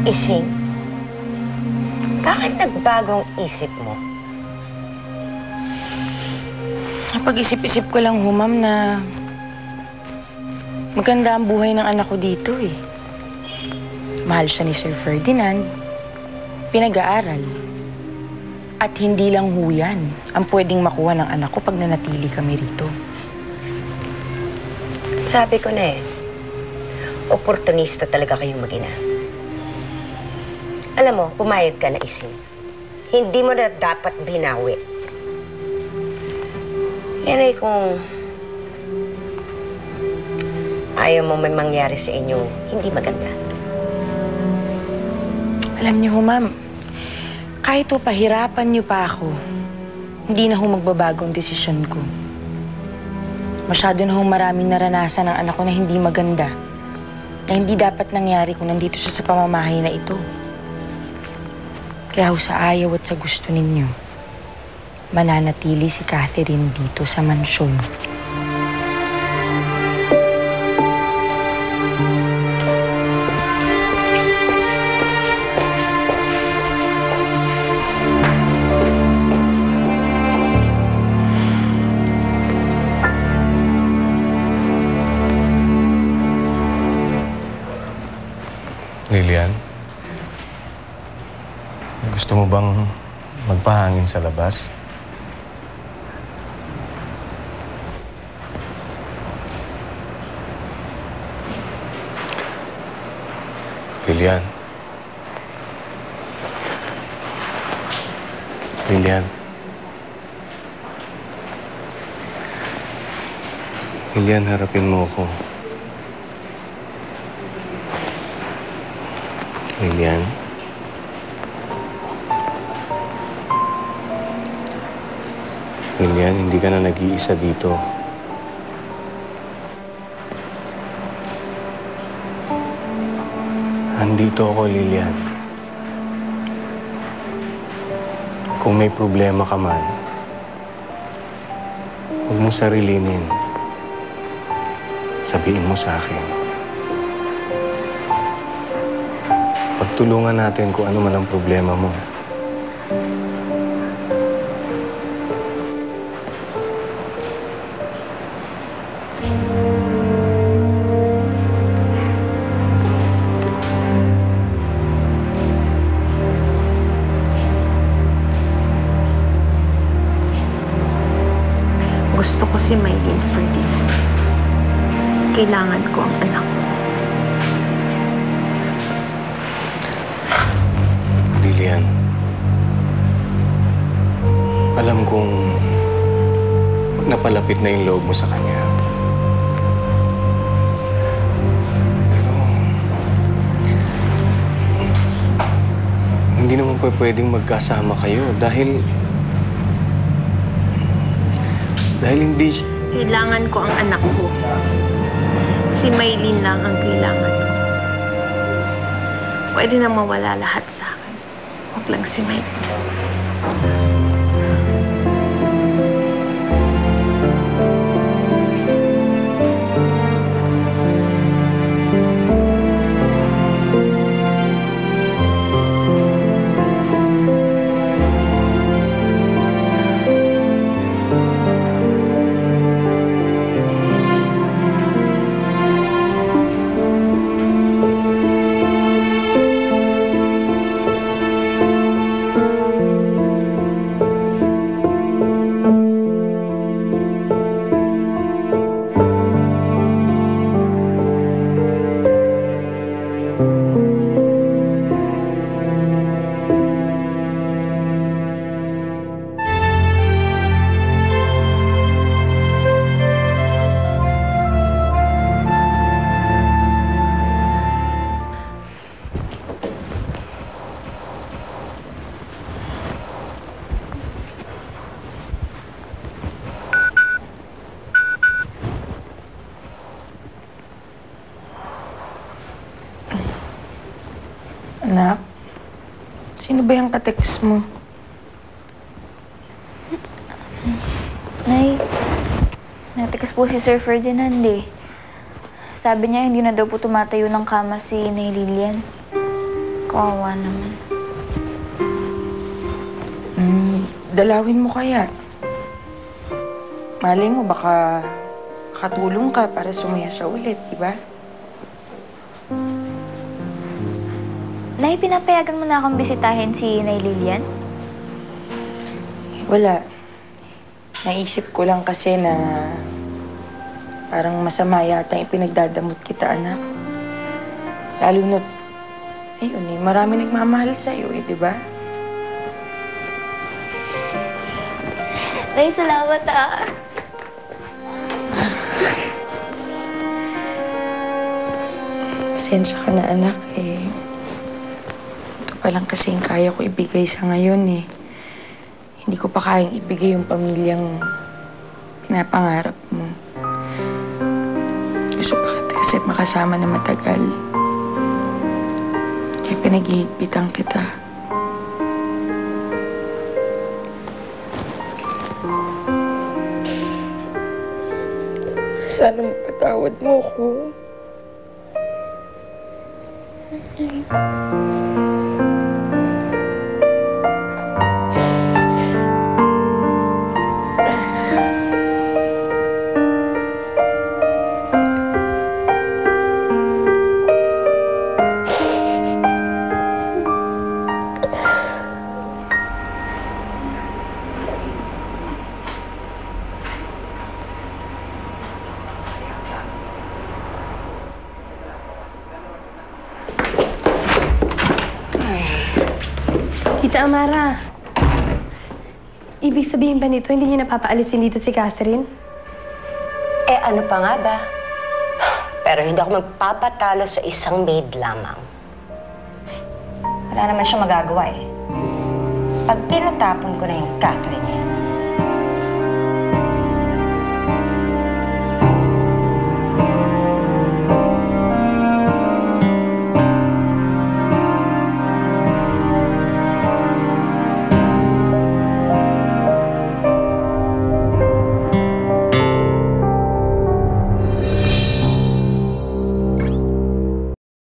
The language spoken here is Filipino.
Ising, bakit nagbagong isip mo? Napag-isip-isip ko lang, ma'am, na maganda ang buhay ng anak ko dito, eh. Mahal siya ni Sir Ferdinand, pinag-aaral. At hindi lang yan ang pwedeng makuha ng anak ko pag nanatili kami rito. Sabi ko na eh, oportunista talaga kayong mag-ina. Alam mo, pumayag ka na, Ising. Hindi mo na dapat binawi. Yan ay kung ayaw mo may mangyari sa inyo, hindi maganda. Alam niyo, ma'am, kahit pahirapan niyo pa ako, hindi na magbabago ang desisyon ko. Masyado na maraming naranasan ng anak ko na hindi maganda, na hindi dapat nangyari kung nandito siya sa pamamahay na ito. Kaya sa ayaw at sa gusto ninyo, mananatili si Catherine dito sa mansyon. Lilian, gusto mo bang magpahangin sa labas? Lilian. Lilian. Lilian, harapin mo ako. Lilian. Lilian, hindi ka na nag-iisa dito. Andito ako, Lilian. Kung may problema ka man, huwag mong sarilinin. Sabihin mo sa akin. Pagtulungan natin kung ano man ang problema mo. Gusto ko si Mylene Ferdinand. Kailangan ko ang anak ko. Lilian, alam kong napalapit na yung loob mo sa kanya. Pero hindi naman pwedeng magkasama kayo dahil hindi... Kailangan ko ang anak ko. Si Mylene lang ang kailangan ko. Pwede na mawala lahat sa akin. Huwag lang si Mylene. Anak, sino ba yung katext mo? Nay, natext po si Sir Ferdinand eh. Sabi niya hindi na daw po tumatayo ng kama si Nay Lilian. Kawawa naman. Dalawin mo kaya. Malay mo, baka katulong ka para sumaya siya ulit, di ba? Nay, pinapayagan mo na akong bisitahin si Nay Lilian? Wala. Naisip ko lang kasi na parang masama yata yung pinagdadamot kita, anak. Lalo na, ayun eh, marami nagmamahal sa'yo eh, di ba? Nay, salamat ah. Pasensya ka na, anak eh. Ito pa lang kasi yung kaya ko ibigay sa ngayon eh. Hindi ko pa kayang ibigay yung pamilyang pinapangarap mo. Gusto pa kita kasi makasama na matagal. Kaya pinaghihigpitan kita. Sana mapatawad mo ko. Tita Amara, ibig sabihin ba nito hindi niyo napapaalisin dito si Catherine? Eh, ano pa nga ba? Pero hindi ako magpapatalo sa isang maid lamang. Wala naman siya magagawa eh. Pag pinatapon ko na yung Catherine niya,